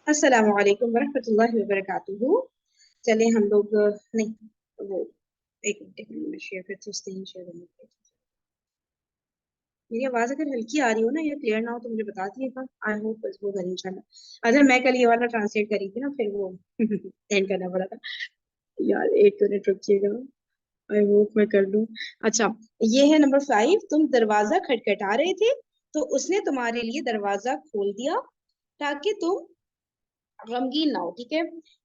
अस्सलाम वालेकुम वरहमतुल्लाहि वबरकातुहू। चले हम लोग नहीं वो एक मिनट में शेयर करते उससे ही शेयर करने के लिए। मेरी आवाज अगर हल्की आ रही हो ना या क्लियर ना हो तो मुझे बता दिएगा। आई होप बस वो घर इंशाल्लाह। अच्छा मैं कल ये वाला ट्रांसलेट करी थी ना फिर वो एंड करना पड़ा था यार। एक मिनट रुकिएगा। आई होप मैं कर लूं। अच्छा ये है नंबर 5। तुम दरवाजा खटखटा रहे थे तो उसने तुम्हारे लिए दरवाजा खोल दिया ताकि तुम गमगीन ना हो। ठीक है।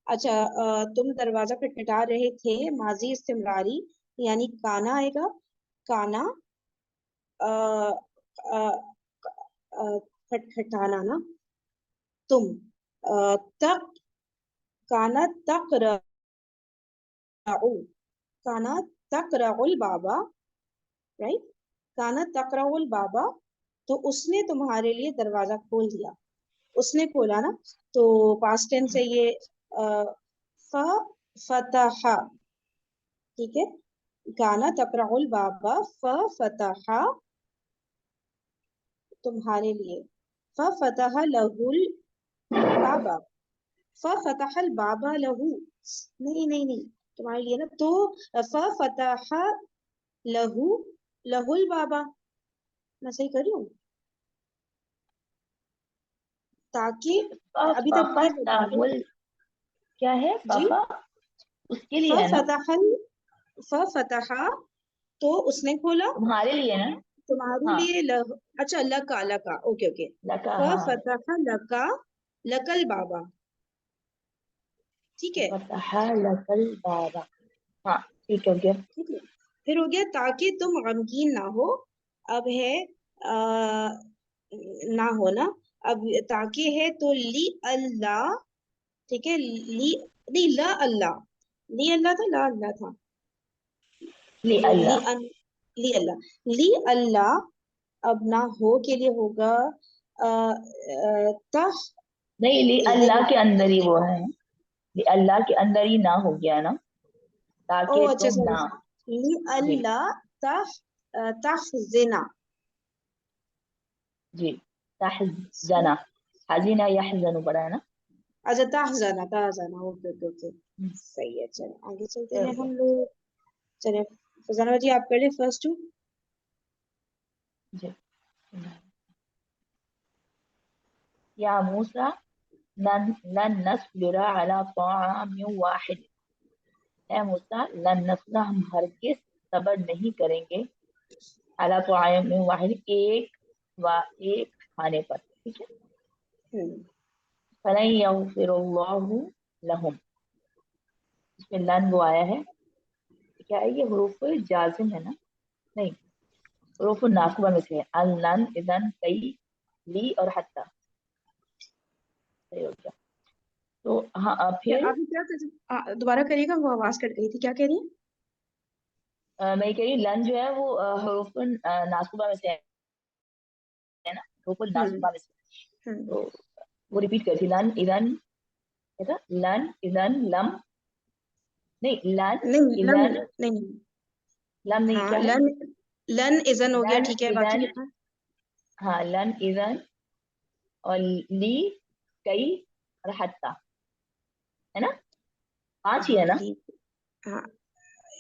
अच्छा तुम दरवाजा खटखटा रहे थे माजी इस्तिमरारी यानी काना आएगा। काना अ, अ, अ, खटखटाना ना। तुम तक काना तकराउ काना तकराउल बाबा। राइट। काना तकराउल बाबा तो उसने तुम्हारे लिए दरवाजा खोल दिया। उसने खोला ना तो पास्ट टेंस है ये। फ फतहा। ठीक है। काना तकराउल बाबा फ फतहा तुम्हारे लिए। फ फतहा लहुल बाबा। फ फतहल बाबा लहू। नहीं नहीं नहीं तुम्हारे लिए ना तो फ फतहा लहू लहुल बाबा। मैं सही कर रही हूँ ताकि अभी तक पापा ये बता दो। ताहुल क्या है जी पापा? उसके फ लिए है ना, फतहल फ फतहा तो उसने खोला तुम्हारे लिए ना। तुम्हारे हाँ, लिए अच्छा लका लका ओके ओके। लका, फ हाँ। फतहा लका लकल बाबा। ठीक है। फतहा लकल बाबा। हाँ, ठीक हो गया। ठीक है। फिर हो गया ताकि तुम गमगीन ना हो। अब है ना हो ना। अब ताकि है तो ली अल्लाह। ठीक है ली नहीं ला अल्लाह। ली अल्लाह था ला अल्लाह था। ली वो अल्लाह। ली अल्लाह ली अल्लाह। अब ना हो के लिए होगा तह नहीं, ली अल्लाह जिना। के अंदर ही वो है। ली अल्लाह के अंदर ही ना हो गया ना, ओ ताकि अच्छा तुम सॉरी। ना। ली जी, अल्लाह तह तहजिना। जी। तहजना, हजीना यहजनु पड़ा है ना। अच्छा तहजाना तहजाना ओके ओके ओके। हम्म, सही है चलो आगे चलते ये हो हैं गया। हम लोग। चले फजाना जी आप कर ले फर्स्ट टू। जी। या मूसा लन लन नस्बिरा अला ताआमिन वाहिद। है मूसा, लन नस्बिरा हम हरगिज सब्र नहीं करेंगे, अला ताआमिन वाहिद एक खाने पर। ठीक है। हम्म फलन यगफिरुल्लाहु लहुम, इसमें लन वो आया है। क्या है ये? हुरूफ जाजिम है ना? नहीं, हुरूफ नासिबा में से है। अन लन इदन कई ली और हत्ता। सही हो गया। तो हाँ, क्या फिर आपने क्या दोबारा करिएगा वो आवाज कट गई थी क्या कह रही हैं। मैं ये कह रही हूँ, लन जो है वो हुरूफ नासिबा में से है ना, हुरूफ हम्म नासिबा में से। हम्म तो वो रिपीट कर थी। लन इदन क्या था? लन इदन लम, नहीं लन नहीं लन इदन नहीं। लम नहीं, हाँ क्या है? लन लन इजन हो गया लन ठीक है बाकी इदन, कितना। हाँ लन इदन और ली कई और हत्ता, है ना? पांच ही है हाँ ना? ली। हाँ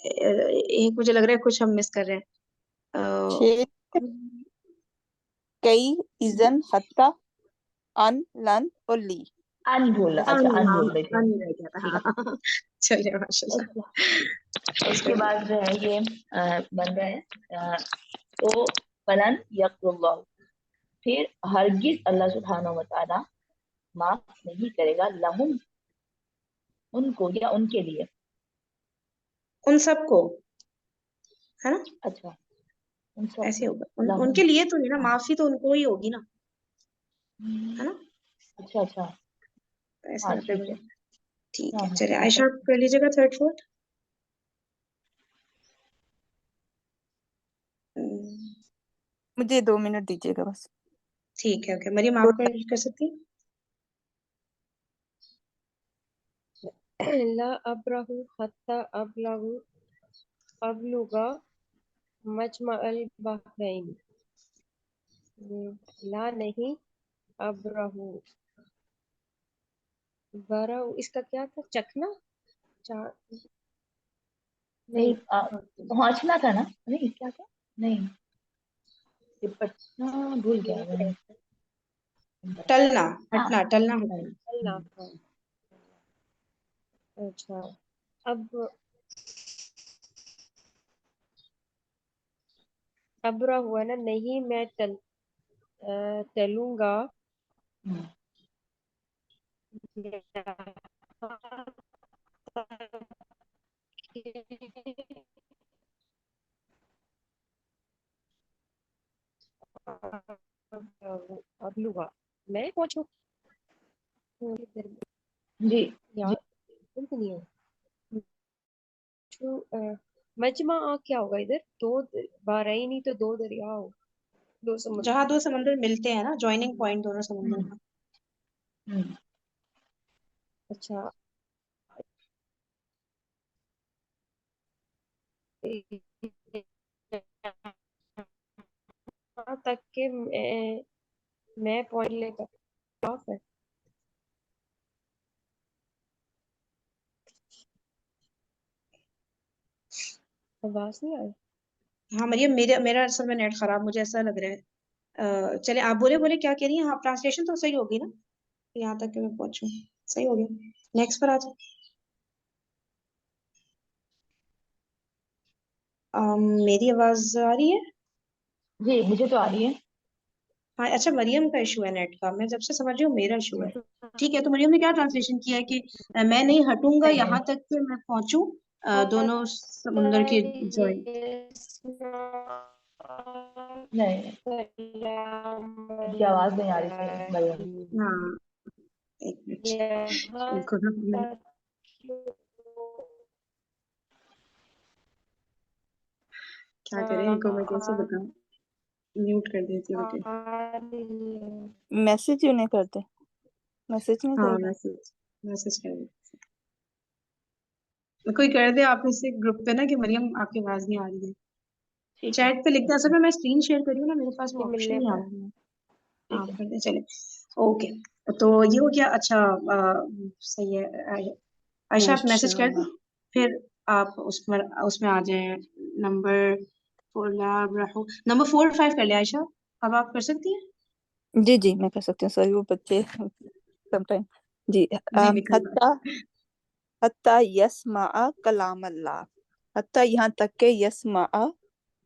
एक मुझे लग रहा है कुछ हम मिस कर रहे हैं। छः कई इजन हत्ता अन लन और ली। अन भूल, ऐसे अच्छा अन अन हाँ भूल रहे थे। अन रह गया था ठीक है। हाँ। चलिए माशाल्लाह। उसके बस उसके कर बाद जो है ये बन रहा है तो फलन यक़ुल्लाह, फिर हरगिज अल्लाह सुब्हानहू व तआला माफ नहीं करेगा लहुम, उनको या उनके लिए। उन सबको है ना। अच्छा, उन सबको ऐसे होगा लहुम। उनके लिए तो नहीं ना हाँ। माफी तो उनको ही होगी ना। है ना। अच्छा, अच्छा। ऐसे हाँ, यहाँ पे ठीक मुझे है। ठीक हाँ, है हाँ, चलिए ऐसा। आयशा कर लीजिएगा थर्ड फोर्थ। मुझे 2 मिनट दीजिएगा बस। ठीक है ओके मरियम आप कर सकती ला अब्रहु हत्ता अबलुगा मजमअल बहरैन। ला नहीं अब्रहु बारा इसका क्या था? चखना? चा नहीं, नहीं। पहुंचना था ना, नहीं क्या था, नहीं निपटना, भूल गया मैं। टलना, हाँ, हटना, टलना, हटना। चलना। हाँ, अच्छा। अब अब्रा हुआ ना, नहीं मैं टलूंगा। हम्म, यहाँ तक अब लूंगा मैं पहुंचू जी जी। यार, बिल्कुल नहीं है। मजमा क्या होगा इधर? दो बारही नहीं तो दो दरिया हो, दो समुद्र। जहाँ दो समंदर मिलते हैं ना, ज्वाइनिंग पॉइंट दोनों समंदर हम्म, का। हम्म, अच्छा। यहाँ तक के मैं पॉइंट लेकर ऑफ है। आवाज नहीं आई। हाँ मरियम, मेरा मेरा असल में नेट खराब, मुझे ऐसा लग रहा है। चले आप बोले बोले क्या कह रही हैं? हाँ, ट्रांसलेशन तो सही होगी ना? यहाँ तक कि मैं पहुंचूं, सही हो गया। नेक्स्ट पर आ जाए। मेरी आवाज आ रही है? जी मुझे तो आ रही है। हाँ अच्छा, मरियम का इशू है नेट का, मैं जब से समझ रही हूँ मेरा इशू है। ठीक है, तो मरियम ने क्या ट्रांसलेशन किया है कि मैं नहीं हटूंगा नहीं नहीं, यहाँ तक कि मैं पहुंचूं दोनों समुंदर के ज्वाइन। नहीं नहीं, आपकी आवाज नहीं आ रही सही मरियम। हाँ, एक मिनट, यहाँ इनको ना मैं तक क्या करें, इनको मैं कैसे बताऊं? म्यूट कर देती हूँ, ओके। मैसेज क्यों नहीं करते? मैसेज नहीं हाँ, करेगा? मैसेज मैसेज कर देती हूँ। कोई कर दे आप में से ग्रुप पे ना कि मरियम आपकी आवाज नहीं आ रही है। ठीक है, चैट पे लिखते हैं, असल में मैं स्क्रीन शेयर करी हूँ ना, मेरे पास वो ऑप्शन मिलने नहीं आ पर। रहा है। ठीक आप है। कर दे, चले। ओके, तो ये हो गया। अच्छा, सही है। आयशा आप मैसेज कर दो, माशाल्लाह। फिर आप उसमें उसमें आ जाए। नंबर फोर, नंबर 4 और 5 कर ले आयशा, अब आप कर सकती हैं। जी जी, मैं कर सकती हूँ, सॉरी वो बच्चे समटाइम। जी नहीं नहीं, कोई बात हत्ता हत्ता यस्मा कलाम अल्लाह। हत्ता यहाँ तक के यस्मा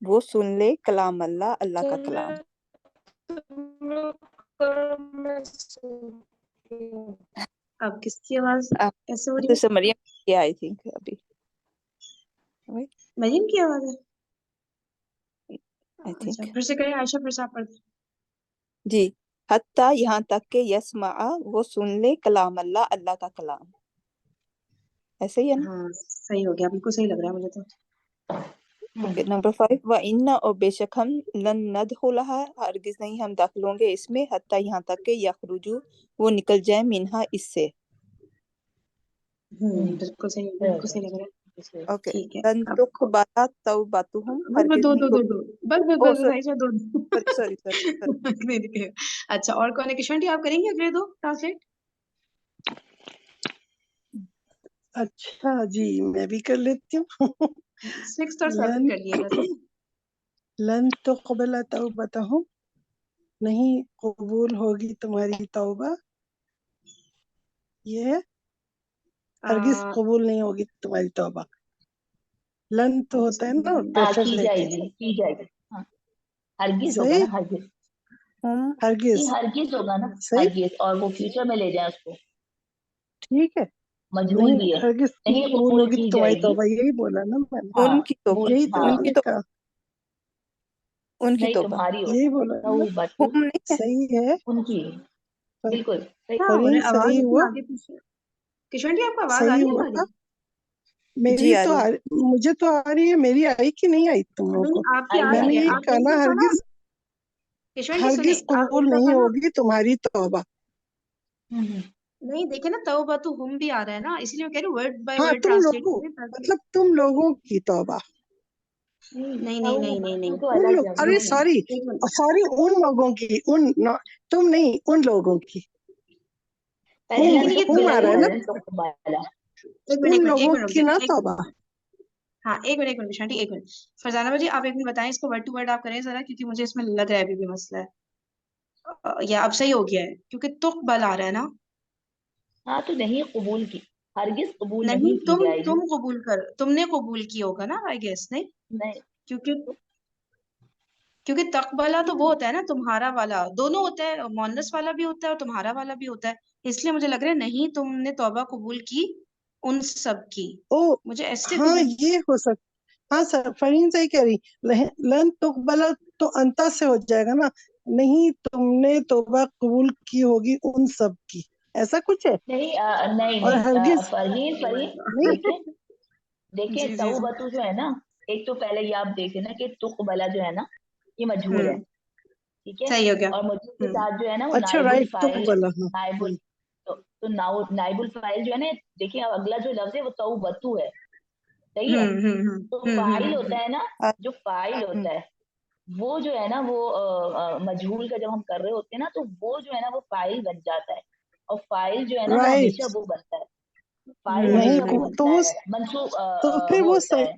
वो सुन ले कलाम अल्लाह, अल्लाह का चलो कलाम। तुम लोग करो, मैं सुनती हूँ। नहीं। अब किसकी आवाज आप कैसे हो रही है? जैसे मरियम की आई थिंक अभी, मरीम की आवाज है? आई अच्छा, थिंक। फिर से करें आयशा, फिर से आप पढ़। जी, हत्ता यहाँ तक के यस्मा वो सुन ले कलाम अल्लाह, अल्लाह का कलाम। ऐसे ही है ना? हाँ सही हो गया, बिल्कुल सही लग रहा है मुझे तो। ओके, नंबर 5, व इन्ना और बेशक हम लन नदखुलहा हरगिज नहीं हम दाखिल होंगे इसमें, हत्ता यहाँ तक के यखरुजू वो निकल जाए मिनहा इससे। बिल्कुल सही, सही हो बिल्कुल गया, सही लग रहा है। इसलिए। ओके, ठीक है, लन अब तुक़बला तौबतुहुम बस बस हरगिज दो नहीं दो को। दो दो, बस बस ओ बस बस सॉरी आयशा, दो दो। Sorry sorry sorry. नहीं नहीं, अच्छा, और कौन है? किशन आप करेंगे अगले दो ट्रांसलेट? अच्छा जी, मैं भी कर लेती हूँ। 6 और 7 लन कर लिएगा तो। लन तुक़बला तौबतहुम, नहीं कबूल होगी तुम्हारी तौबा। ये है, हरगिज आ, कबूल नहीं होगी तुम्हारी तौबा। लन तो होता है ना हाँ प्रेफर की लेके। जाएगी, की जाएगी। हाँ, हरगिज होगा सही, ना, हरगिज। हम नहीं, हरगिज हरगिज होगा ना, सही, हरगिज, और वो फ्यूचर में ले जाए उसको। ठीक है। मजहूल नहीं, भी है। हरगिज नहीं कबूल कबूल होगी की तुम्हारी जाएगी। तौबा, यही बोला ना मैंने। हाँ, उनकी तौबा, कबूल, यही तो हाँ। मैंने उनकी तो कहा, उनकी नहीं, तौबा। तुम्हारी यही होगा। बोला ना। सही बात। हम नहीं है। सही है, उनकी, पर बिल्कुल सही। क्या हो रहा फरीन है? आवाज सही इतनी हुआ, आगे पीछे। किशन आपको आवाज आ सही रही है हुआ। हमारी? जी मेरी आ तो रही मुझे तो आ रही है, मेरी आई कि नहीं आई तुम लोगों नहीं, को? आपकी आ आई रही आ मैंने है, रही ये है। आप कहा एक ना, दफा ना, हरगिज किशन हरगिज सुने, आप कबूल एक नहीं दफा ना। होगी तुम्हारी तौबा। हम्म, नहीं देखे ना, तौबा तो हम भी आ रहा है ना, इसीलिए मैं कह रही हूँ वर्ड बाय हाँ वर्ड तुम ट्रांसलेट लोगों, करें ताकि। मतलब तुम लोगों की तौबा। नहीं, नहीं नहीं नहीं नहीं तू नहीं, तो उन अलग लोग, है, अरे वो नहीं। सॉरी, एक मिनट। सॉरी, उन लोगों की, तुम नहीं, उन लोगों की। पहले लेकिन लन ये हुम आ रहा है ना, लन तुक़बला। एक मिनट उन एक लोगों मिनट रुक की जाए ना एक तौबा। हाँ एक मिनट विशांति एक मिनट। फरजाना बाजी आप एक मिनट बताएं इसको वर्ड टू वर्ड आप करें जरा, क्योंकि मुझे इसमें लग रहा है अभी भी मसला है। या अब सही हो गया है क्योंकि तुक़बल आ रहा है ना। हाँ तो नहीं कबूल की, हरगिज कबूल नहीं नहीं की जाएगी। तुम कबूल कर, तुमने कबूल किया होगा ना आई गेस, नहीं नहीं क्योंकि क्योंकि तकबला तो वो होता है ना तुम्हारा वाला, दोनों होता है, मोनस वाला भी होता है और तुम्हारा वाला भी होता है। इसलिए मुझे लग रहा है नहीं तुमने तौबा कबूल की उन सब की। ओ मुझे ऐसे हाँ, तो ये हो सकता। हाँ सर, फरीन सही कह रही। लन तुक़बला तो अंता से हो जाएगा ना, नहीं तुमने तौबा कबूल की होगी उन सब की, ऐसा कुछ है। नहीं नहीं और नहीं हरगिज फरहीन फरहीन नहीं। देखिए देखिए जी जी जी तौबतु जो है ना, एक तो पहले ये आप देखें ना कि तुक़बला जो है ना ये मजहूल है, हम्म ठीक है। सही हो गया। और मजहूल के हम्म साथ जो है ना वो अच्छा नाइबुल राइट, फाइल, तुक़बला, हाँ। नाइबुल तो नाइबुल फाइल जो है ना, देखिए अब अगला जो लफ्ज है वो तौबतु है, सही है। तो फाइल होता है ना, अ- जो फाइल हम्म, होता है वो जो है ना वो मजहूल का जब हम कर रहे होते हैं ना, तो वो जो है ना वो फाइल बन जाता है। और फाइल जो है ना वो हमेशा राइट, वो बनता है, फाइल नहीं हमेशा वो तो बनता वो है, मंसूब तो फिर वो वो होता सही, है।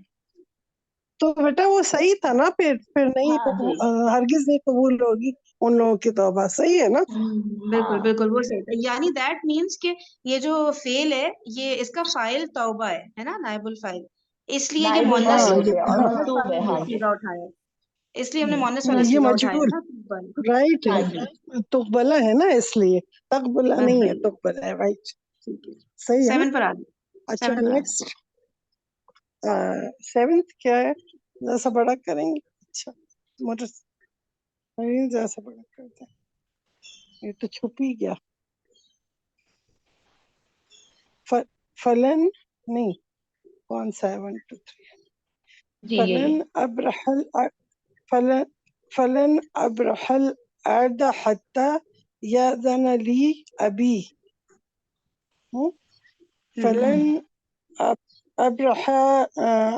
तो बेटा वो सही था ना, फिर नहीं हाँ जी, हरगिज नहीं कबूल होगी उन लोगों की तौबा, सही है ना। बिल्कुल हाँ बिल्कुल वो सही था, यानी दैट मीन्स कि ये जो फेल है ये इसका फाइल तौबा है ना, नाइबुल फाइल, इसलिए ये नाइबुल मोनस हाँ फाइल हमने होते हैं और मोनस मंसूब है, वाला हाँ जी। सीगा उठाया, इसलिए हमने मोनस वाला ये सीगा उठाया मजबूर, ना तुक़बल। राइट, हाँ जी। तुक़बला है ना, इसलिए तक़बला नहीं है, भाई तुक़बला है, राइट। ठीक है सही है ना। 7 पर आ गए, अच्छा 7 पर आ गए। नेक्स्ट, सेवेंथ क्या है, जैसा बड़ा करेंगे। अच्छा मोटर, जैसा बड़ा करते हैं, ये तो छुप ही गया। फलन नहीं, कौन सा है, 1 2 3। जी ये फलन अब्रहल फलन फलन अब्रहल अर्द हत्ता याज़न ली अबी। हम्म? फलन अब्रहा,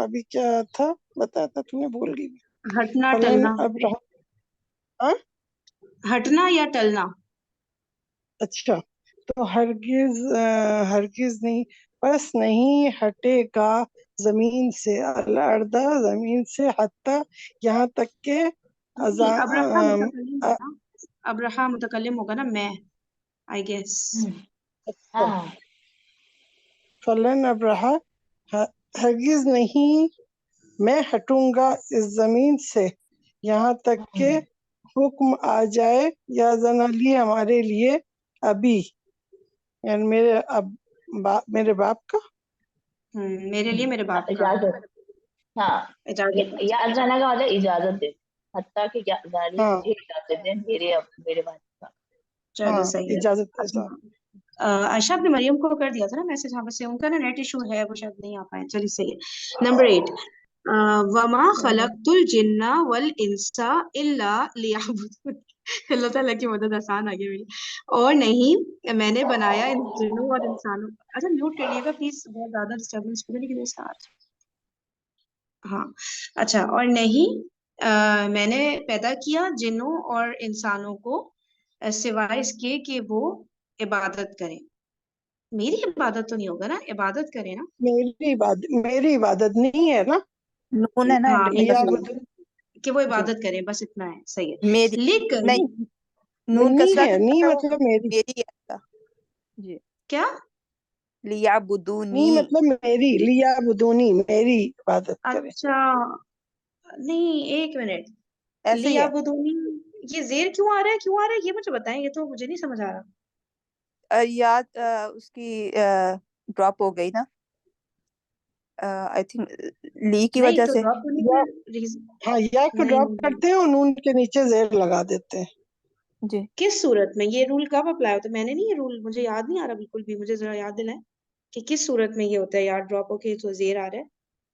अभी क्या था बताया था तुमने, भूल गई। हटना फलन टलना, अब्रहा, हाँ? हटना या टलना। अच्छा, तो हरगिज नहीं, बस नहीं हटेगा जमीन से, अल अर्दा जमीन से, हत्ता यहाँ तक के नहीं अजा अब्रहा मुतकल्लिम है ना, अब्रहा मुतकल्लिम होगा ना मैं, आई गेस। अच्छा, हाँ फलन अब्रहा, हरगिज नहीं मैं हटूंगा इस जमीन से यहाँ तक के हुक्म आ जाए, या जनाली हमारे लिए अभी, यानी मेरे बाप का। मेरे लिए मेरे बाप का इजाजत, हाँ इजाजत है। या जाना का मतलब इजाजत दे, हत्ता कि जाली हाँ मुझे इजाजत दे मेरे बाप का। चलो हाँ, सही है। इजाजत अच्छा इजाजत। आयशा आपने मरियम को कर दिया था ना मैसेज, हाँ बस उनका ना नेट इशू है, वो शायद नहीं आ पाए, चलिए सही है। नंबर 8, वमा खलक़तुल जिन्ना वल इंसा इल्ला लियअबुदून। अल्लाह ताला की मदद आसान आ गई मेरी। और नहीं मैंने बनाया इन जिन्नों और इंसानों, अच्छा म्यूट करिएगा प्लीज, बहुत ज्यादा डिस्टरबेंस हो रही है आज। हाँ अच्छा, और नहीं मैंने पैदा किया जिन्नों और इंसानों को सिवाय इसके कि वो इबादत करें। मेरी इबादत तो नहीं होगा ना, इबादत करें ना। मेरी इबादत नहीं है ना, नून है ना एंड हाँ पे, मेरी बस लियाबुदून कि वो जी। इबादत करें, बस इतना है, सही है। मेरी लेकिन नहीं, नून नहीं कसरा है, के नहीं साथ है, वो मतलब मेरी, मेरी है इसका। जी, क्या लियाबुदूनी। नहीं मतलब मेरी, लियाबुदूनी मेरी इबादत करे। अच्छा, नहीं एक मिनट, ऐसे ही लिया है। बुदूनी, ये जेर क्यों आ रहा है, क्यों आ रहा है ये मुझे बताएं, ये तो मुझे नहीं समझ आ रहा। याद उसकी ड्रॉप हो गई ना, आई थिंक ली की नहीं वजह तो से। ड्रॉप होने या, का रीजन, हाँ, या को नहीं ड्रॉप नहीं नहीं। करते हैं और नून के नीचे जेर लगा देते हैं। जी, किस सूरत में ये रूल कब अप्लाई होता है, मैंने नहीं ये रूल, मुझे याद नहीं आ रहा बिल्कुल भी, मुझे जरा याद दिलाएं कि किस सूरत में ये होता है यार, ड्रॉप होके तो जेर आ रहा है।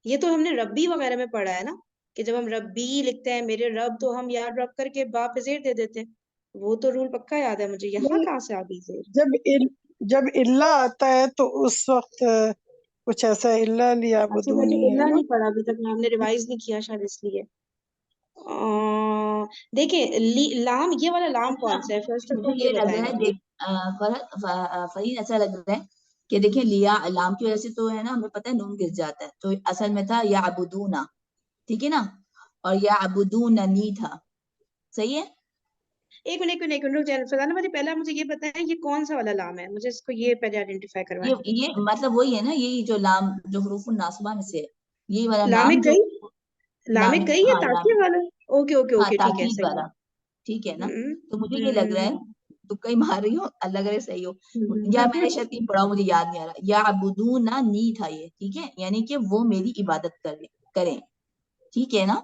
ये तो हमने रब्बी वगैरह में पढ़ा है ना, कि जब हम रब्बी लिखते हैं मेरे रब, तो हम यार ड्रॉप करके बा पे जेर दे देते हैं। वो तो रूल पक्का याद है मुझे, यहाँ नहीं, कहाँ से आ गई जेर। जब इल्ला आता है तो उस वक्त कुछ ऐसा, इल्ला अच्छा मैंने लियाबुदूनी है इल्ला ना। नहीं पढ़ा अभी तक, हमने रिवाइज नहीं किया शायद इसलिए। دیکھیں لام یہ والا لام کون سا ہے فرسٹ آف مجھے آل یہ یہ لگ بتائیں رہا ہے مجھے. دیکھ فرید ایسا لگ رہا ہے کہ دیکھیں لیا لام کی وجہ سے تو ہے نا ہمیں پتہ ہے نون گر جاتا ہے تو اصل میں تھا یعبدونا ٹھیک ہے نا اور یعبدوننی تھا صحیح ہے. ایک منٹ رک جائیں فضانہ مجھے پہلا مجھے یہ بتائیں یہ کون سا والا لام ہے مجھے اس کو یہ پہلے آئیڈینٹیفائی کروائیں. یہ مطلب وہی ہے نا یہی جو لام جو حروف الناصبہ میں سے یہی والا لام لام جو لام کئی ہے ہاں تاکہ والا. اوکے اوکے ہاں اوکے ٹھیک ہے تاکید صحیح والا ٹھیک ہے نا. ہے. تو مجھے یہ لگ رہا ہے تو کہیں مار رہی ہوں اللہ کرے صحیح ہو یا میں نے شاید کہیں پڑھا مجھے یاد نہیں آ رہا یعبدوننی تھا یہ ٹھیک ہے یعنی کہ وہ میری عبادت کریں ٹھیک ہے نا.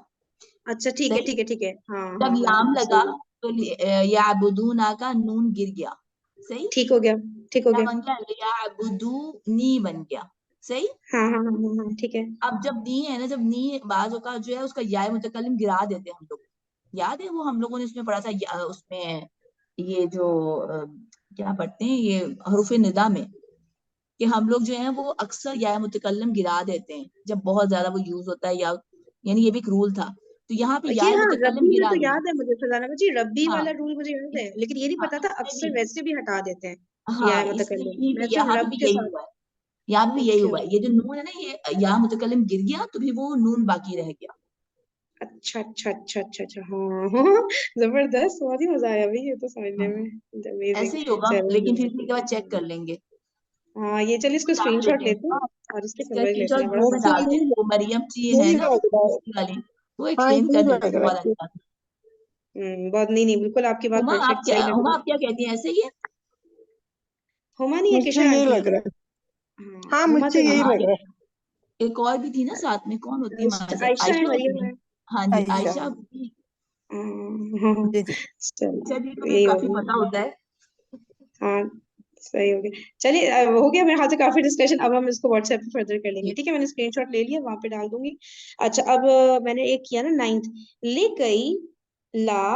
اچھا ٹھیک ہے صحیح ٹھیک ہے ٹھیک ہے ہاں جب ہاں ہاں لام ہاں لگا صحیح تو یعبدونا کا نون گر گیا صحیح ٹھیک ہو گیا ٹھیک ہو کیا گیا. بن گیا یعبدونی بن گیا صحیح. ہاں ہاں ہاں ہاں ٹھیک ہے. اب جب نی ہے نا جب نی بعض اوقات جو ہے اس کا یا متکلم گرا دیتے ہیں ہم لوگ یاد ہے وہ ہم لوگوں نے اس میں پڑھا تھا اس میں یہ جو کیا پڑھتے ہیں یہ حروف ندا میں کہ ہم لوگ جو ہیں وہ اکثر یا متکلم گرا دیتے ہیں جب بہت زیادہ وہ یوز ہوتا ہے یا یعنی یہ بھی ایک رول تھا تو یہاں پہ یا یہ ہاں متکلم ربی میں گرا تو دیا. یاد ہے مجھے فضانہ جی ربی ہاں والا رول مجھے یاد ہے لیکن یہ نہیں ہاں پتا اس تھا میں اکثر بھی ویسے بھی ہٹا دیتے ہیں ہاں یا اس میں متکلم یہیں میں پہ صرف یہاں پہ رب بھی کے یہی ساتھ. ہوا ہے یہاں پہ بھی یہی اوکے ہوا ہے یہ جو نون ہے نا یہ یا متکلم گر گیا تو بھی وہ نون باقی رہ گیا. اچھا اچھا اچھا اچھا اچھا ہاں ہاں زبردست بہت ہی مزہ آیا بھائی یہ تو سمجھنے ہاں میں. امیزنگ. ایسے ہی ہوگا لیکن پھر بھی ایک بار چیک کر لیں گے ہاں یہ چلیے اس کو اسکرین ڈال شاٹ دیتے ہیں لیتے ہیں اور اس کے اس کا سمجھ اسکرین لیتے شاٹ ہیں بڑا گروپ میں مزہ ڈال آتا دیں ہے. وہ مریم جی ہے یہی نا لگ رہا ہے. دوسری والی وہ ہاں ایکسپلین یہی کر لگ دیتی ہے رہا بہت ہے. اچھا. بہت نہیں بالکل آپ کی بات ہما آپ پرفیکٹ کیا صحیح لگ ہما رہی آپ کیا کہتی ہیں ایسے ہی ہے. ہے. ہما نہیں ہے مجھے کشر یہی آنٹی ہے. لگ رہا ہے. ہاں ہاں ہما مجھے تو یہی نہیں ہاں لگ رہا ہے. ایک اور بھی تھی نا ساتھ میں کون ہوتی ہے ہے عائشہ ہے عائشہ ہوتی مریم ہے. ہے. ہاں جی عائشہ عائشہ بھی. جی جی اچھا جی تو پھر یہی کافی ہوگی. پتہ ہوتا ہے. ہاں صحیح ہو گیا. چلیے ہو گیا میرے خیال سے کافی ڈسکشن. اب ہم اس کو واٹس ایپ پہ فردر کر لیں گے ٹھیک ہے. میں نے اسکرین شاٹ لے لیا وہاں پہ ڈال دوں گی. اچھا اب میں نے ایک کیا نا 9th لکئی لا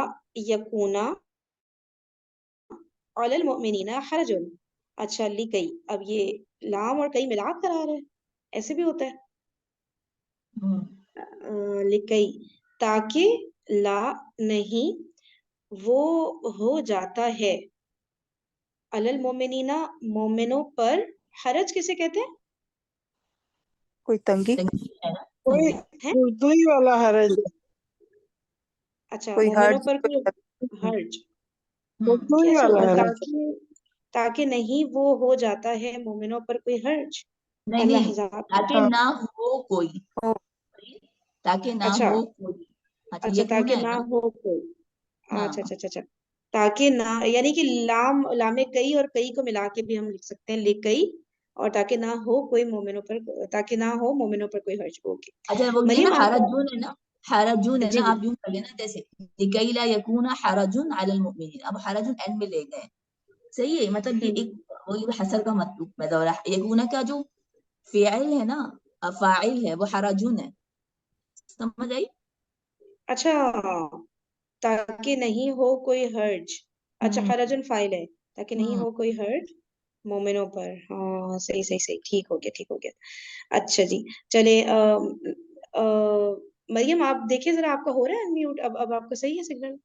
یکونا علی المؤمنین حرج. اچھا لکئی اب یہ لام اور کئی ملا کر آ رہا ہے ایسے بھی ہوتا ہوں. ہے. لکئی تاکہ لا نہیں وہ ہو جاتا ہے علی المؤمنین مومنوں پر. حرج کسے کہتے ہیں؟ کوئی تنگی تنگی ہے نا کوئی تنگی. ہیں؟ اردو ہی والا حرج ہے. اچھا کوئی مومنوں حرج پر کوئی کوئی تکلیف. حرج اردو ہی کیسے والا ہوگا؟ حرج. تاکہ نہیں وہ ہو جاتا ہے مومنوں پر کوئی حرج. نہیں الاحزاب. تاکہ ہاں نہ ہو کوئی او تاکہ نہ اچھا ہو کوئی. اچھا اچھا یقون تاکہ ہے نہ نا. ہو کوئی. ہاں اچھا اچھا اچھا اچھا تاکہ نہ یعنی کہ لام کئی اور کئی کو ملا کے بھی ہم لکھ سکتے ہیں لکئی اور تاکہ نہ ہو کوئی مومنوں پر تاکہ نہ ہو مومنوں پر کوئی حرج. اوکے اچھا وہ یہ نا مریم آپ حرجون ہے نا حرجون ہے جی نا جی آپ یوں کر لینا جیسے لکئی لا یکون حرجن علی المؤمنین. اب حرجن اینڈ میں لے گئے صحیح ہے مطلب یہ ایک وہی حسر کا مطلوب میں دورہ یکون کا جو فعل ہے نا فاعل ہے وہ حرجون ہے. سمجھ آئی. اچھا تاکہ نہیں ہو کوئی حرج. اچھا ہوں حرجن فائل ہے تاکہ نہیں ہوں ہو کوئی حرج مومنوں پر. ہاں صحیح صحیح صحیح ٹھیک ہو گیا ٹھیک ہو گیا. اچھا جی چلے مریم آپ دیکھیں ذرا آپ کا ہو رہا ہے انمیوٹ. اب آپ کا صحیح ہے سگنل.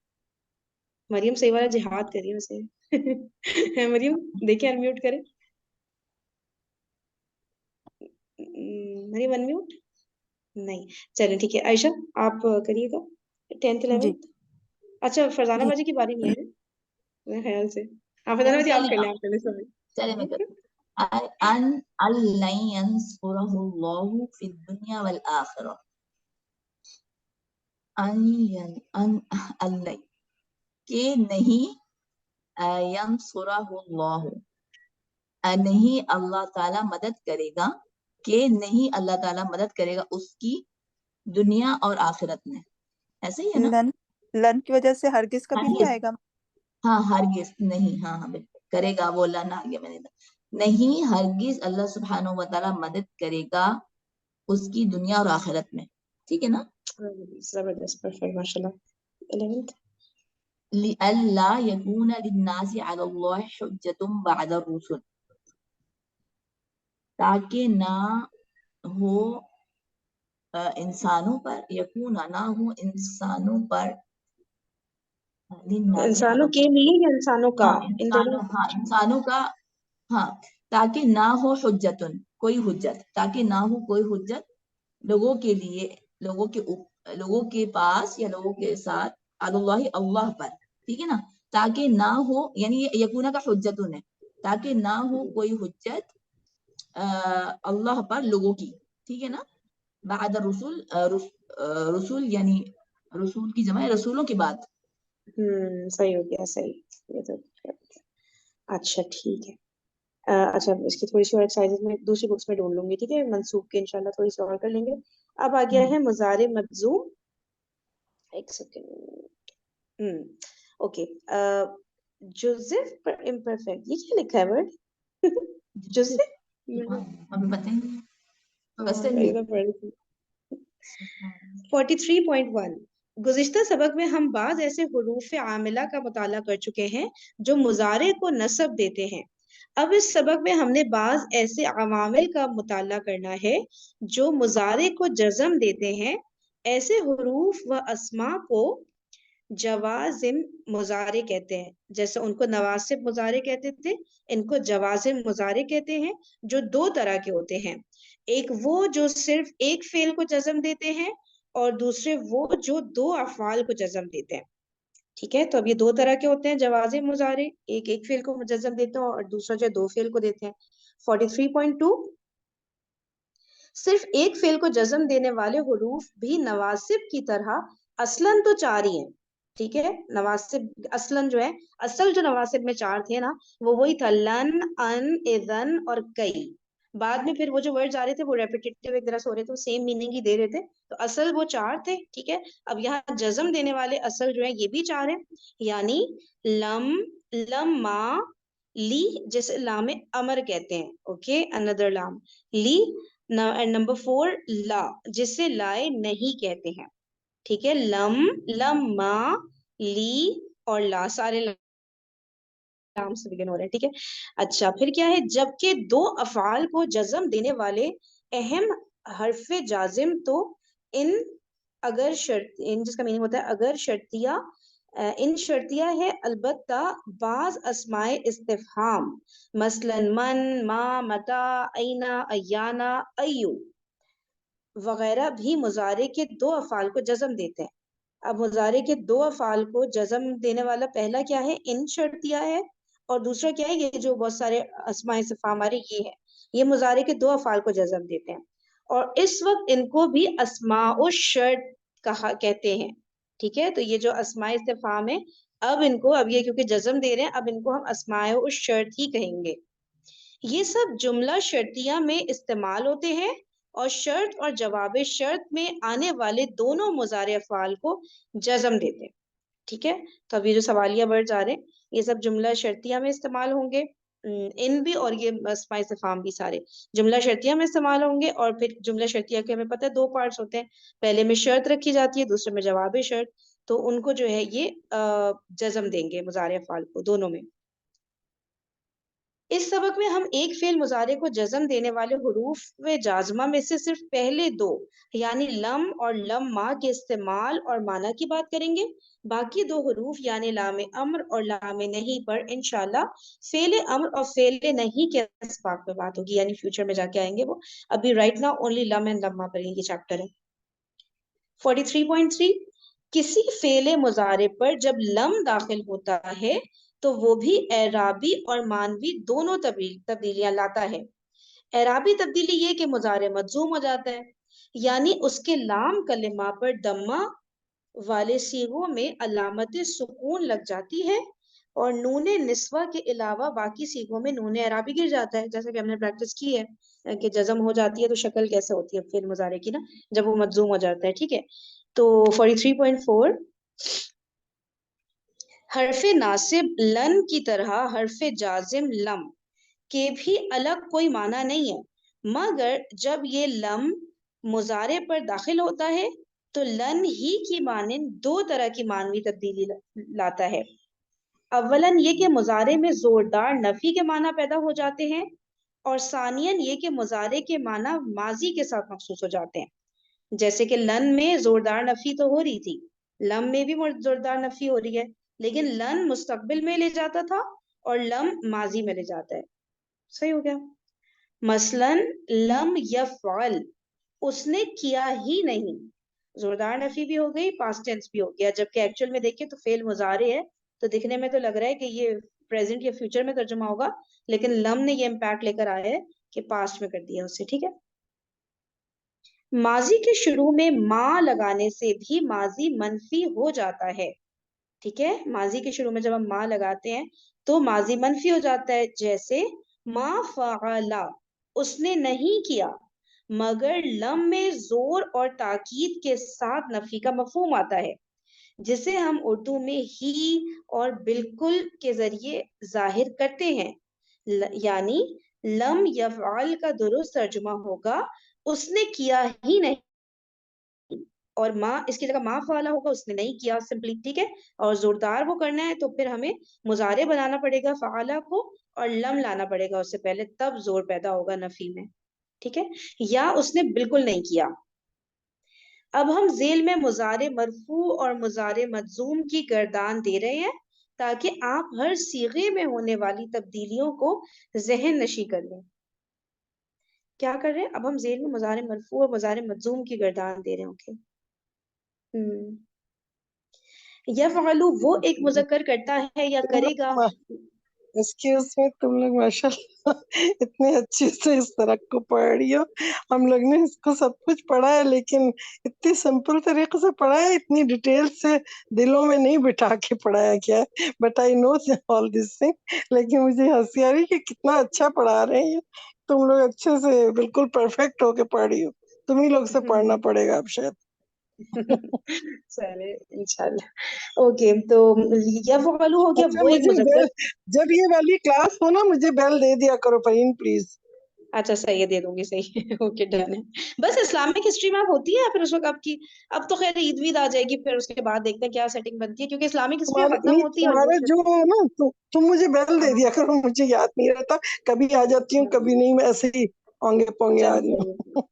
مریم صحیح والا جہاد کریے ویسے. مریم دیکھیں انمیوٹ کریں. مریم انمیوٹ نہیں. چلیں ٹھیک ہے عائشہ آپ کریے گا 10th جی 11th. اچھا فرزانہ جی باجی کی باری نہیں ہے میرے خیال سے. ہاں فرزانہ باجی آپ کر لیں آپ کر لیں سوری. چلے میں کروں. ان لن ينصره الله في الدنيا والآخرة. ان کہ نہیں ينصره الله نہیں اللہ تعالی مدد کرے گا کہ نہیں اللہ تعالی مدد کرے گا اس کی دنیا اور آخرت میں. ایسے ہی ہے نا. لن کی وجہ سے ہرگز کبھی نہیں آئے گا. ہاں ہرگز نہیں. ہاں ہاں بالکل کرے گا وہ لن آ گیا میں نے نہیں ہرگز اللہ سبحانہ و تعالی مدد کرے گا اس کی دنیا اور آخرت میں. ٹھیک ہے نا. زبردست پرفیکٹ ماشاء اللہ. 11th لئلا يكون للناس على الله حجة بعد الرسل. تاکہ نہ ہو انسانوں پر یکون نہ ہو انسانوں پر लिन्नास इंसानों के लिए या इंसानों का, हाँ इन दोनों इंसानों का, हाँ, ताकि ना हो हुज्जतुन, कोई हुज्जत, ताकि ना हो कोई हुज्जत लोगों के लिए, लोगों के पास या लोगों के साथ, अल्लाह अल्लाह पर, ठीक है ना, ताकि ना हो, यानी ये यकूना का हुज्जतुन है, ताकि ना हो कोई हुज्जत अल्लाह पर लोगों की, ठीक है ना, बाद रसूल, रसूल यानी रसूल की जमा है रसूलों के बाद। सही हो गया, सही। ये तो अच्छा ठीक है। अच्छा इसकी थोड़ी सी और एक्सरसाइजेस में दूसरी बुक्स में ढूंढ लूंगी, ठीक है, मंसूब के इंशाल्लाह थोड़ी सी और कर लेंगे। अब आ गया है मुजारे मजूम। एक सेकेंड। ओके, जोसेफ पर इम्परफेक्ट, ये क्या लिखा है वर्ड? जोसेफ, हमें पता ही नहीं, क्वेश्चन भी 43.1। गुज़िश्ता सबक में हम बाज ऐसे हुरूफ आमिला का मुताला कर चुके हैं जो मुजारे को नस्ब देते हैं। अब इस सबक में हमने बाज ऐसे अवामिल का मुताला करना है जो मुजारे को जज़म देते हैं। ऐसे हुरूफ व अस्मा को जवाजिम मुजारे कहते हैं। जैसे उनको नवासिब मुजारे कहते थे, इनको जवाजिम मुजारे कहते हैं, जो दो तरह के होते हैं। एक वो जो सिर्फ एक फेल को जज़म देते हैं, और दूसरे वो जो दो अफ़आल को जज़म देते हैं। ठीक है, तो अब ये दो तरह के होते हैं जवाजिम मुजारे, एक एक फेल को जज़म देते हैं और दूसरा जो दो फेल को देते हैं। 43.2। सिर्फ एक फेल को जज़म देने वाले हुरूफ भी नवासिब की तरह असलन तो चार ही हैं। ठीक है, नवासिब असलन जो है, असल जो नवासिब में चार थे ना, वो वही था लन, अन, इज़न और कई। बाद में फिर वो जो वर्ड्स आ रहे थे वो रेपिटेटिव एक तरह से हो रहे थे, वो सेम मीनिंग ही दे रहे थे। तो असल वो चार थे, ठीक है। अब यहाँ जज़म देने वाले असल जो है ये भी चार है, यानी लम, लम्मा, ली, जैसे लाम अमर कहते हैं, ओके, अनदर लाम, ली। नंबर 4 ला, जिसे लाए नहीं कहते हैं। ठीक है, लम, लम्मा, ली और ला, सारे लाम से बिगिन हो रहे हैं, ठीक है। अच्छा फिर क्या है, जबकि दो अफआल को जज़म देने वाले अहम हर्फ जाजिम तो इन, अगर शर्त, इन जिसका मीनिंग होता है अगर शर्तिया, इन शर्तिया है, अलबत्ता बाज अस्माए इस्तिफहाम, मसलन मन, मा, मता, ऐना, अयाना, अयू वगैरह भी मुजारे के दो अफाल को जज़म देते हैं। अब मुजारे के दो अफाल को जज़म देने वाला पहला क्या है, इन शर्तिया है, और दूसरा क्या है, ये जो बहुत सारे अस्माए इस्तिफहाम हमारे ये है, ये मुजारे के दो अफाल को जज़म देते हैं। और इस वक्त इनको भी अस्माउ शर्त कहा कहते हैं। ठीक है, तो ये जो अस्माए इस्तिफहाम है, अब इनको, अब ये क्योंकि जज़म दे रहे हैं, अब इनको हम अस्माउ शर्त ही कहेंगे। ये सब जुमला शर्तिया में इस्तेमाल होते हैं और शर्त और जवाब शर्त में आने वाले दोनों मुजारे अफ़आल को जज़म देते हैं। ठीक है, तो अभी जो सवालिया वर्ड्स आ रहे हैं ये सब जुमला शर्तिया में इस्तेमाल होंगे, इन भी और ये अस्माए इस्तिफहाम भी सारे जुमला शर्तिया में इस्तेमाल होंगे। और फिर जुमला शर्तिया के हमें पता है दो पार्ट्स होते हैं, पहले में शर्त रखी जाती है, दूसरे में जवाब शर्त। तो उनको जो है ये जज़म देंगे मुजारे अफ़आल को दोनों में। इस सबक में हम एक फेल मुजारे को जज़म देने वाले हुरूफ व जाज़मा में से सिर्फ पहले दो, यानी लम और लम्मा के इस्तेमाल और माना की बात करेंगे। बाकी दो हुरूफ यानी लामे अम्र और लामे नहीं पर इंशाल्लाह फेले अम्र और फेले नहीं के अस्बाब पे बात होगी, यानी फ्यूचर में जाके आएंगे वो। अभी right now only lump and लम्मा पर ये चैप्टर है। 43.3। किसी फेले मुजारे पर जब लम दाखिल होता है तो वो भी एराबी और मानवी दोनों तब्दीलियां लाता है। एराबी तब्दीली ये कि मुजारे मजूम हो जाता है, यानी उसके लाम कलिमा पर दम्मा वाले सीगों में अलामत सुकून लग जाती है, और नूने निस्वा के अलावा बाकी सीगों में नूने एराबी गिर जाता है। जैसे कि हमने प्रैक्टिस की है कि जज़म हो जाती है तो शक्ल कैसे होती है फिर मुजारे की ना, जब वो मजूम हो जाता है। ठीक है, तो 43.4। हर्फे नासिब लन की तरह हर्फे जाजिम लम के भी अलग कोई माना नहीं है, मगर जब ये लम मुजारे पर दाखिल होता है तो लन ही की मानिंद दो तरह की मानवी तब्दीली लाता है। अव्वलन ये कि मुजारे में जोरदार नफी के माना पैदा हो जाते हैं, और सानियन ये कि मुजारे के माना माजी के साथ मखसूस हो जाते हैं। जैसे कि लन में जोरदार नफी तो हो रही थी, लम में भी जोरदार नफी हो रही है, لیکن لن مستقبل میں لے جاتا تھا اور لم ماضی میں لے جاتا ہے. صحیح ہو گیا. مثلاً لم یفعل اس نے کیا ہی نہیں. زوردار نفی بھی ہو گئی, پاسٹ ٹینس بھی ہو گیا, جبکہ ایکچوئل میں دیکھیں تو فعل مضارع ہے, تو دکھنے میں تو لگ رہا ہے کہ یہ پریزنٹ یا فیوچر میں ترجمہ ہوگا, لیکن لم نے یہ امپیکٹ لے کر آیا ہے کہ پاسٹ میں کر دیا اسے. ٹھیک ہے. ماضی کے شروع میں ما لگانے سے بھی ماضی منفی ہو جاتا ہے. ٹھیک ہے, ماضی کے شروع میں جب ہم ما لگاتے ہیں تو ماضی منفی ہو جاتا ہے, جیسے ما فعل اس نے نہیں کیا, مگر لم میں زور اور تاکید کے ساتھ نفی کا مفہوم آتا ہے, جسے ہم اردو میں ہی اور بالکل کے ذریعے ظاہر کرتے ہیں. یعنی لم یفعل کا درست ترجمہ ہوگا اس نے کیا ہی نہیں, اور ماں اس کی جگہ ما فعلا ہوگا اس نے نہیں کیا سمپلی. ٹھیک ہے. اور زوردار وہ کرنا ہے تو پھر ہمیں مضارع بنانا پڑے گا فعلا کو, اور لم لانا پڑے گا اس سے پہلے, تب زور پیدا ہوگا نفی میں. ٹھیک ہے. یا اس نے بالکل نہیں کیا. اب ہم ذیل میں مضارع مرفوع اور مضارع مجزوم کی گردان دے رہے ہیں تاکہ آپ ہر صیغے میں ہونے والی تبدیلیوں کو ذہن نشی کر لیں. کیا کر رہے ہیں اب ہم ذیل میں مضارع مرفوع اور مضارع مجزوم کی گردان دے رہے ہیں. اوکے. یفعل وہ ایک مذکر کرتا ہے یا کرے گا. ایکسکیوز میں, تم لوگ ماشاء اللہ اتنے اچھے سے اس طرح کو پڑھ رہی ہو. ہم لوگ نے اس کو سب کچھ پڑھا ہے لیکن اتنی سمپل طریقے سے پڑھا ہے, اتنی ڈیٹیل سے دلوں میں نہیں بٹھا کے پڑھایا گیا ہے. But I know all this thing, لیکن مجھے ہنسی آ رہی کہ کتنا اچھا پڑھا رہے ہیں تم لوگ, اچھے سے بالکل پرفیکٹ ہو کے پڑھ رہی ہو. تم ہی لوگ سے پڑھنا پڑے گا اب شاید. چلے انشاءاللہ. اوکے, تو یفعل ہو گیا اچھا وہ ایک مجھے مذکر. جب یہ والی کلاس ہو نا مجھے بیل دے دیا کرو فرین پلیز. اچھا صحیح ہے, دے دوں گی. صحیح. اوکے ڈن ہے. بس اسلامک ہسٹری میں ہوتی ہے پھر اس وقت آپ کی, اب تو خیر عید وید آ جائے گی, پھر اس کے بعد دیکھتے ہیں کیا سیٹنگ بنتی ہے, کیونکہ اسلامک ہسٹری ختم ہوتی ہے اور تمہارا یہ جو ہے نا تم مجھے بیل دے دیا کرو, مجھے یاد نہیں رہتا, کبھی آ جاتی ہوں کبھی نہیں, میں ایسے ہی اونگے پونگے آ رہی ہوں.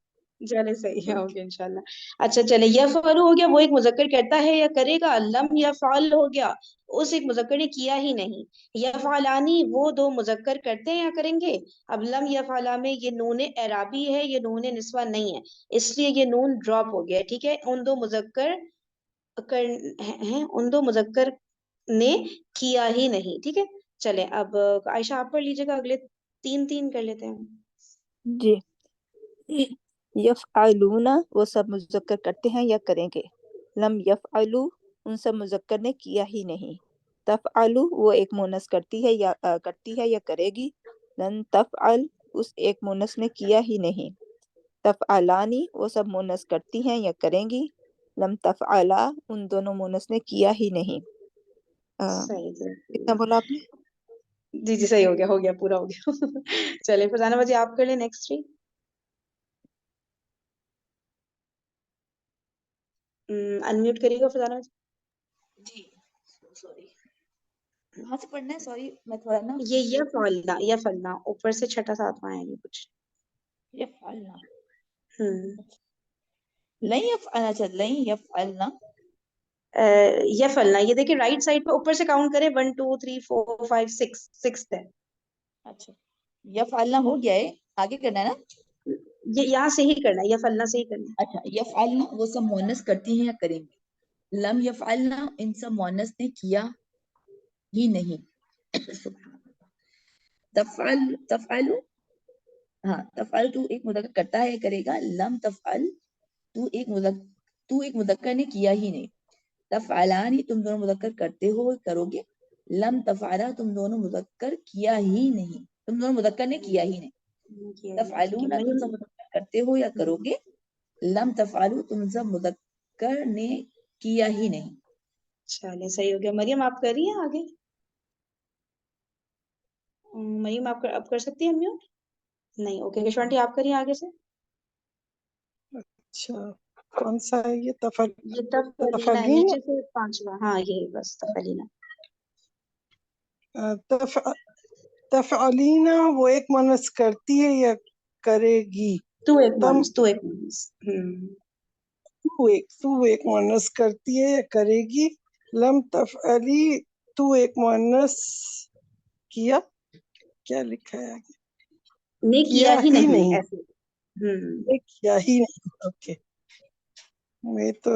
چلے صحیح ہے. اوکے انشاءاللہ. اچھا چلے, یفعل ہو گیا وہ ایک مذکر کرتا ہے یا کرے گا. لم یفعل ہو گیا اس ایک مذکر نے کیا ہی نہیں. یفعلانی وہ دو مذکر کرتے ہیں یا کریں گے. اب لم یفعلا میں یہ نون اعرابی ہے, یہ نون نسوہ نہیں ہے, اس لیے یہ نون ڈراپ ہو گیا. ٹھیک ہے. ان دو مذکر نے کیا ہی نہیں. ٹھیک ہے. چلے اب عائشہ آپ پڑھ لیجیے گا, اگلے تین کر لیتے ہیں. جی. یفعلون وہ سب مذکر کرتے ہیں یا کریں گے. لم یفعلوا ان سب مذکر نے کیا ہی نہیں. تفعلوا وہ ایک مونس کرتی ہے یا کرے گی. لن تفعل اس ایک مونس نے کیا ہی نہیں. تفعلانی وہ سب مونس کرتی ہیں یا کریں گی. لم تفعلا ان دونوں مونس نے کیا ہی نہیں. صحیح کتنا بولا آپ نے؟ جی صحیح ہو گیا پورا ہو گیا. چلے فضانہ باجی آپ کر لیں نیکسٹ 3. انمیوٹ کریے گا فضانہ باجی. جی سوری, کہاں سے پڑھنا ہے؟ سوری میں تھوڑا نا یہ فلنا اوپر سے چھٹا ساتواں ہے یہ کچھ. یفعلنا ہوں لن یفعلنا, اچھا لن یفعلنا یہ فلنا, یہ دیکھیں رائٹ سائڈ پہ اوپر سے کاؤنٹ کریں 1 2 3 4 5 6 ہے. اچھا یفعلنا ہو گیا ہے, آگے کرنا ہے نا. یہ یہاں سے ہی کرنا ہے, یہ فلنا سے ہی کرنا ہے. اچھا یفعلنا وہ سب مؤنث کرتی ہیں یا کریں گے. لم یفعلنا ان سب مؤنث نے کیا ہی نہیں. تفعل ہاں تفعل تو ایک مذکر کرتا ہے یا کرے گا. لم تفعل تو ایک مذکر نے کیا ہی نہیں. تفعلانی تم دونوں مذکر کرتے ہو کرو گے. لم تفعلا تم دونوں مذکر کیا ہی نہیں, تم دونوں مذکر نے کیا ہی نہیں. تفعلون تم سب مذکر کرتے ہو یا کرو گے. لم تفعلوا تم سب مذکر نے کیا ہی نہیں. چلے صحیح ہو گیا. مریم آپ کر رہی ہیں آگے؟ مریم آپ کر سکتی ہیں میوٹ؟ نہیں. اوکے کشوانٹی آپ کریے آگے سے. اچھا کون سا ہے یہ؟ یہ تفعلینا ہے, نیچے سے 5واں. ہاں یہی بس تفعلینا. تفعلینا وہ ایک مونس کرتی ہے یا کرے گی. تو ایک مونس. تو ایک مونس کرتی ہے یا کرے گی. لم تفعلی तू एक मुअन्नस किया, क्या लिखा है आगे? ने किया ही नहीं नहीं, ऐसे। ने किया ही नहीं। ओके, मैं तो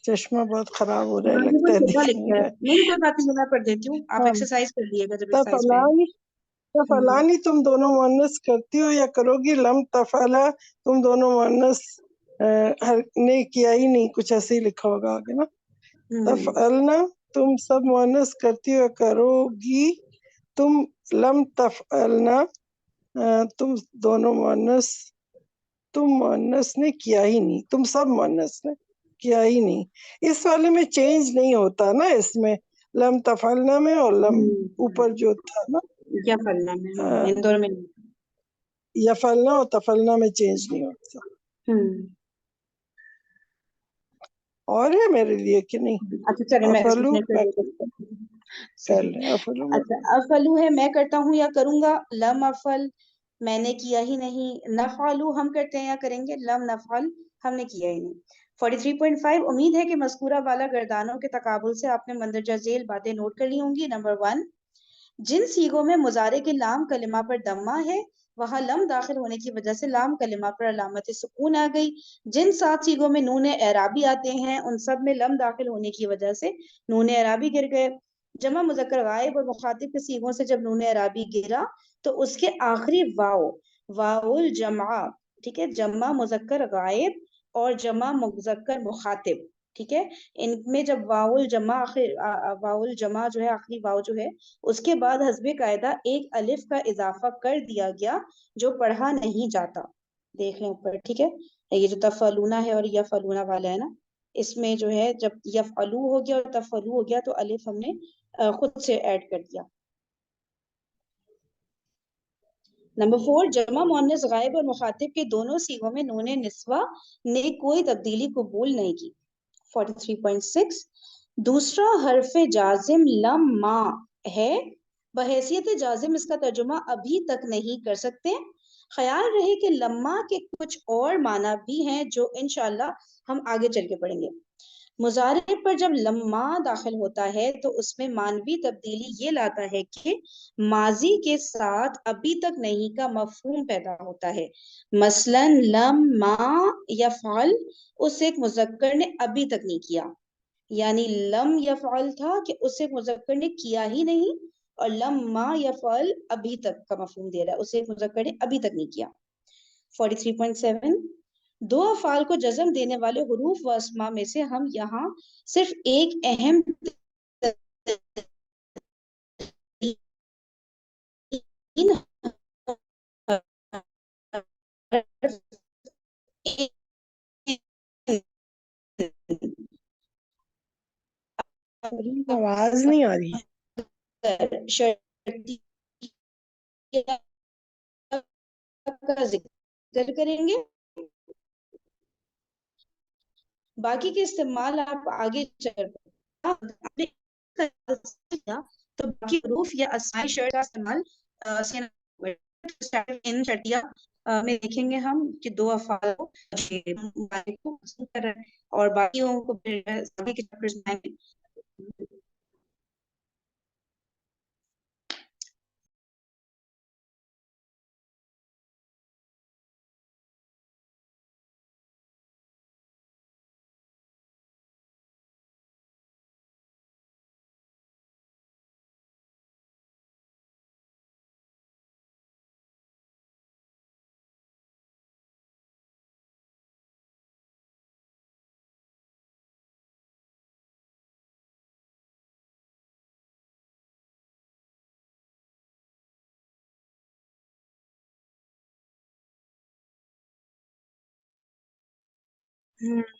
चश्मा बहुत खराब हो रहा है, हाँ, ये लगता है बहुत दिख छोटा नहीं लिखा है। रहा है। नहीं कोई बात नहीं, मैं पढ़ देती हूँ, आप हाँ, एक्सरसाइज कर लिएगा जब एक्सरसाइज पे। तफलानी तफलानी तुम दोनों मुअन्नस करती हो या करोगी, लम तफला तुम दोनों मुअन्नस ने किया ही नहीं, कुछ ऐसे ही लिखा होगा आगे ना। तफअलना तुम सब मुअन्नस करती हो या करोगी, तुम लम तफअलना तुम दोनों मुअन्नस, तुम मुअन्नस ने किया ही नहीं, तुम सब मुअन्नस ने किया ही नहीं। इस वाले में चेंज नहीं होता ना, इसमें लम तफअलना में और लम ऊपर जो था ना क्या फलना में, इन दोनों में नहीं। यफलना और तफलना में चेंज नहीं होता। और है मेरे लिए कि नहीं? अच्छा चलिए मैं अफलू एक्सप्लेन कर देती हूँ। कर ले, अफलू में अच्छा, अफलू है मैं करता हूँ या करूंगा, लम अफल मैंने किया ही नहीं, नफालू हम करते हैं या करेंगे, लम नफाल हमने किया ही नहीं। 43.5 उम्मीद है कि मज़कूरा वाला गर्दानों के तकाबुल से आपने मंदरजा झेल बातें नोट कर ली होंगी। नंबर 1, जिन सीगों में मुजारे के लाम कलिमा पर दम्मा है वहां लम दाखिल होने की वजह से लाम कलिमा पर अलामत सुकून आ गई। जिन 7 सीगों में नून एराबी आते हैं उन सब में लम दाखिल होने की वजह से नून एराबी गिर गए। जमा मुजक्कर गायब और मुखातिब के सीगों से जब नून एराबी गिरा तो उसके आखिरी वाउल जमा, ठीक है, जमा मुजक्कर गायब और जमा मुजक्कर मुखातिब, ठीक है, इनमें जब वाउल जमा आखिर वाउल जमा जो है आखिरी वाव जो है उसके बाद हस्बे कायदा एक अलिफ का इजाफा कर दिया गया जो पढ़ा नहीं जाता। देख लें ऊपर, ठीक है, ये जो तफलूना है और यफलूना वाला है ना, इसमें जो है जब यफलू हो गया और तफलू हो गया तो अलिफ हमने खुद से ऐड कर दिया। नंबर 4, जमा मुअन्नस गायब और मुखातिब के दोनों सीगों में नून निस्वा ने कोई तब्दीली कबूल नहीं की। 43.6 दूसरा हर्फ जाजिम लम्मा है, बहैसियत जाजिम इसका तर्जुमा अभी तक नहीं कर सकते। ख्याल रहे कि लम्मा के कुछ और माना भी हैं जो इंशाल्लाह हम आगे चल के पढ़ेंगे। मुजारे पर जब लम्मा दाखिल होता है तो उसमें मानवी तब्दीली ये लाता है कि माजी के साथ अभी तक नहीं का मफहूम पैदा होता है। मसलन लम्मा यफ़अल उस एक मुज़क्कर ने अभी तक नहीं किया, यानी लम यफ़अल था कि उस एक मुज़क्कर ने किया ही नहीं, और लम्मा यफ़अल अभी तक का मफहूम दे रहा है, उस एक मुज़क्कर ने अभी तक नहीं किया। 43.7 दो अफ़ाल को जज़म देने वाले हुरूफ व अस्मा में से हम यहाँ सिर्फ एक अहम आवाज नहीं आ रही है। का जिक्र करेंगे, बाकी के इस्तेमाल आप आगे चल तो बाकी हरूफ या अस्माई शर्त का इस्तेमाल इन शर्तिया में देखेंगे हम कि दो अफ़ाल को कर रहे हैं और बाकियों को बाकी के चैप्टर्स में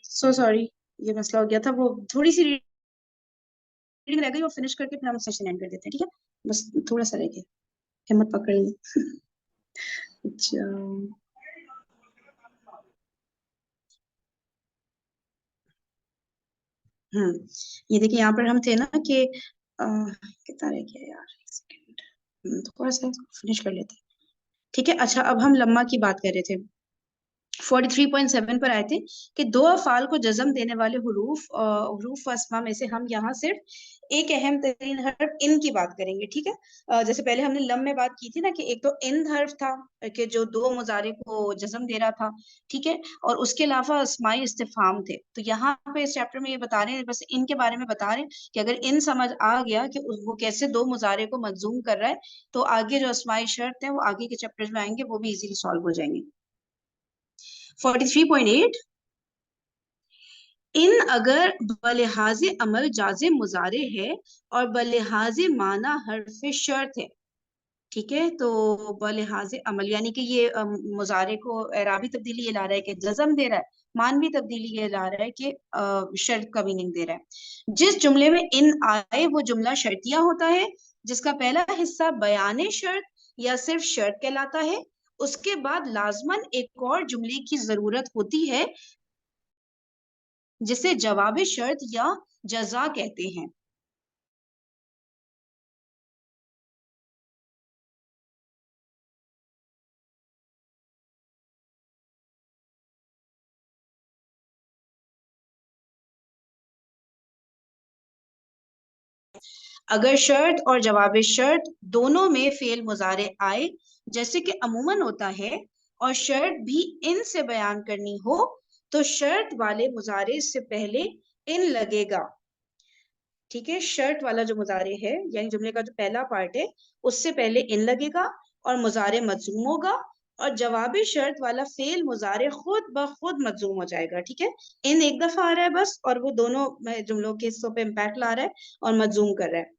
सो सॉरी, ये मसला हो गया था, वो थोड़ी सी रीडिंग रह गई, वो फिनिश करके फिर हम सेशन एंड कर देते हैं, ठीक है, बस थोड़ा सा रह गया, हिम्मत पकड़ ली। अच्छा ये देखिए यहाँ पर हम थे ना कि कितना रह गया यार, एक सेकंड, थोड़ा सा फिनिश कर लेते हैं, ठीक है। अच्छा अब हम लम्मा की बात कर रहे थे, 43.7 पर आए थे कि दो अफ़ाल को जज़म देने वाले हुरूफ व अस्मा में से हम यहाँ सिर्फ एक अहम तरीन हर्फ इन की बात करेंगे, ठीक है। जैसे पहले हमने लम में बात की थी ना कि एक तो इन हर्फ था कि जो दो मुजारे को जज़म दे रहा था, ठीक है, और उसके अलावा अस्माई इस्तिफाम थे। तो यहाँ पे इस चैप्टर में ये बता रहे हैं, बस इन के बारे में बता रहे हैं कि अगर इन समझ आ गया कि वो कैसे दो मुजारे को मजूम कर रहा है, तो आगे जो अस्माई शर्त है वो आगे के चैप्टर्स में आएंगे, वो भी इजीली सॉल्व हो जाएंगे। 43.8 इन अगर बलिहाज अमल जाजिम मुजारे है और बलिहाज माना हर्फ शर्त है, ठीक है। तो बलिहाज अमल यानी कि ये मुजारे को एराबी तब्दीली ये ला रहा है कि जज़म दे रहा है, मानवी तब्दीली ये ला रहा है कि शर्त का मीनिंग दे रहा है। जिस जुमले में इन आए वो जुमला शर्तिया होता है, जिसका पहला हिस्सा बयाने शर्त या सिर्फ शर्त कहलाता है। उसके बाद लाजमन एक और जुमले की जरूरत होती है जिसे जवाब शर्त या जजा कहते हैं। अगर शर्त और जवाब शर्त दोनों में फेल मुजारे आए, जैसे कि अमूमन होता है, और शर्त भी इन से बयान करनी हो, तो शर्त वाले मुजारे से पहले इन लगेगा, ठीक है। शर्त वाला जो मुजारे है यानी जुमले का जो पहला पार्ट है उससे पहले इन लगेगा और मुजारे मजूम होगा, और जवाबी शर्त वाला फेल मुजारे खुद ब खुद मजूम हो जाएगा, ठीक है। इन एक दफा आ रहा है बस, और वो दोनों जुमलों के हिस्सों पे इम्पैक्ट ला रहा है और मजूम कर रहा है।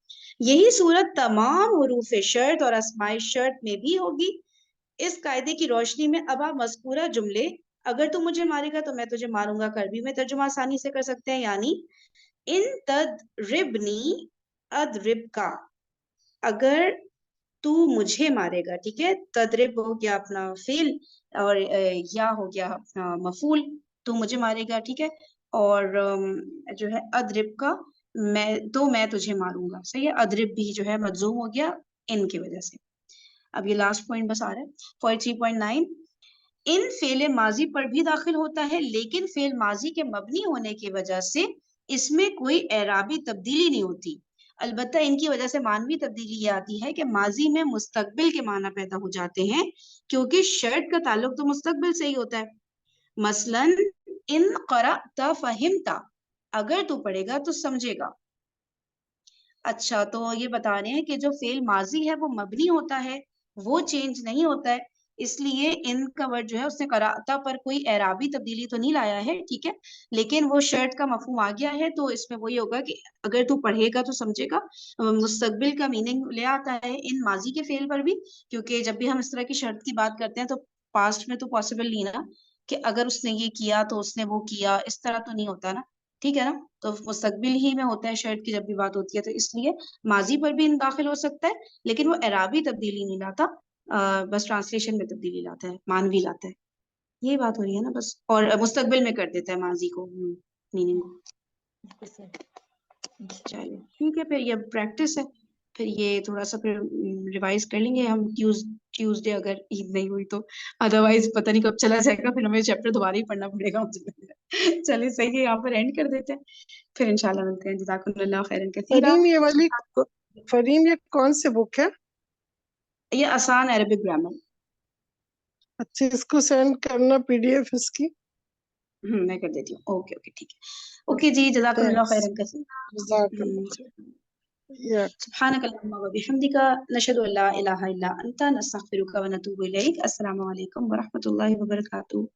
यही सूरत तमाम हुरूफ शर्त और अस्माई शर्त में भी होगी। इस कायदे की रोशनी में अब आप मज़कूरा जुमले अगर तू मुझे मारेगा तो मैं तुझे मारूंगा का अरबी में तर्जुमा आसानी से कर सकते हैं, यानी इन तदरिबनी अदरिबका, अगर तू मुझे मारेगा, ठीक है। तदरिब हो गया अपना फेल और या हो गया अपना मफूल, तू मुझे मारेगा, ठीक है। और जो है अदरिब का मैं तुझे मारूंगा, सही है। अदरिब भी जो है मजूम हो गया इन की वजह से। अब ये लास्ट पॉइंट बस आ रहा है 43.9 इन फेल माजी पर भी दाखिल होता है, लेकिन फेल माजी के मबनी होने की वजह से इसमें कोई एराबी तब्दीली नहीं होती। अलबत्ता इनकी वजह से मानवी तब्दीली ये आती है कि माजी में मुस्तकबिल के माना पैदा हो जाते हैं, क्योंकि शर्त का ताल्लुक तो मुस्तकबिल से ही होता है। मसलन इन क़रअता फ़हिमता, अगर तू पढ़ेगा तो समझेगा। अच्छा, तो ये बता रहे हैं कि जो फेल माजी है वो मबनी होता है, वो चेंज नहीं होता है, इसलिए इन का वर्ड जो है उसने कराता पर कोई एराबी तब्दीली तो नहीं लाया है, ठीक है। लेकिन वो शर्त का मफहूम आ गया है, तो इसमें वही होगा कि अगर तू पढ़ेगा तो समझेगा। मुस्तकबिल का मीनिंग ले आता है इन माजी के फेल पर भी, क्योंकि जब भी हम इस तरह की शर्त की बात करते हैं तो पास्ट में तो पॉसिबल नहीं ना कि अगर उसने ये किया तो उसने वो किया, इस तरह तो नहीं होता ना, ठीक है ना। तो मुस्तकबिल ही में होता है शर्त की जब भी बात होती है, तो इसलिए माजी पर भी इन दाखिल हो सकता है, लेकिन वो एराबी तब्दीली नहीं लाता, बस ट्रांसलेशन में तब्दीली लाता है, मानवी लाता है। यही बात हो रही है ना बस, और मुस्तकबिल में कर देता है माजी को, मीनिंग को। चलिए ठीक है, फिर ये प्रैक्टिस है, फिर ये थोड़ा सा फिर रिवाइज कर लेंगे हम ट्यूसडे अगर ईद नहीं हुई तो, अदरवाइज पता नहीं कब चला जाएगा, फिर हमें चैप्टर दोबारा ही पढ़ना पड़ेगा मुझे। चलिए सही है, यहाँ पर एंड कर देते हैं, फिर इंशाल्लाह मिलते हैं। जज़ाकुमुल्लाह खैरन कसीरा। फरीन ये कौन सी बुक है? ये आसान अरबिक ग्रामर। अच्छा, इसको सेंड करना PDF इसकी। मैं कर देती हूँ। ओके ओके ठीक है, ओके जी, जज़ाकुमुल्लाह थैंक्स। खैरन कसीरा। जज़ाकल्लाह। या सुब्हानकल्लाहुम्मा व बिहम्दिका नशहदु अल्ला इलाहा इल्ला अंता नस्तगफिरुका व नतूबु इलैक। अस्सलामु अलैकुम व रहमतुल्लाहि व बरकातुहू।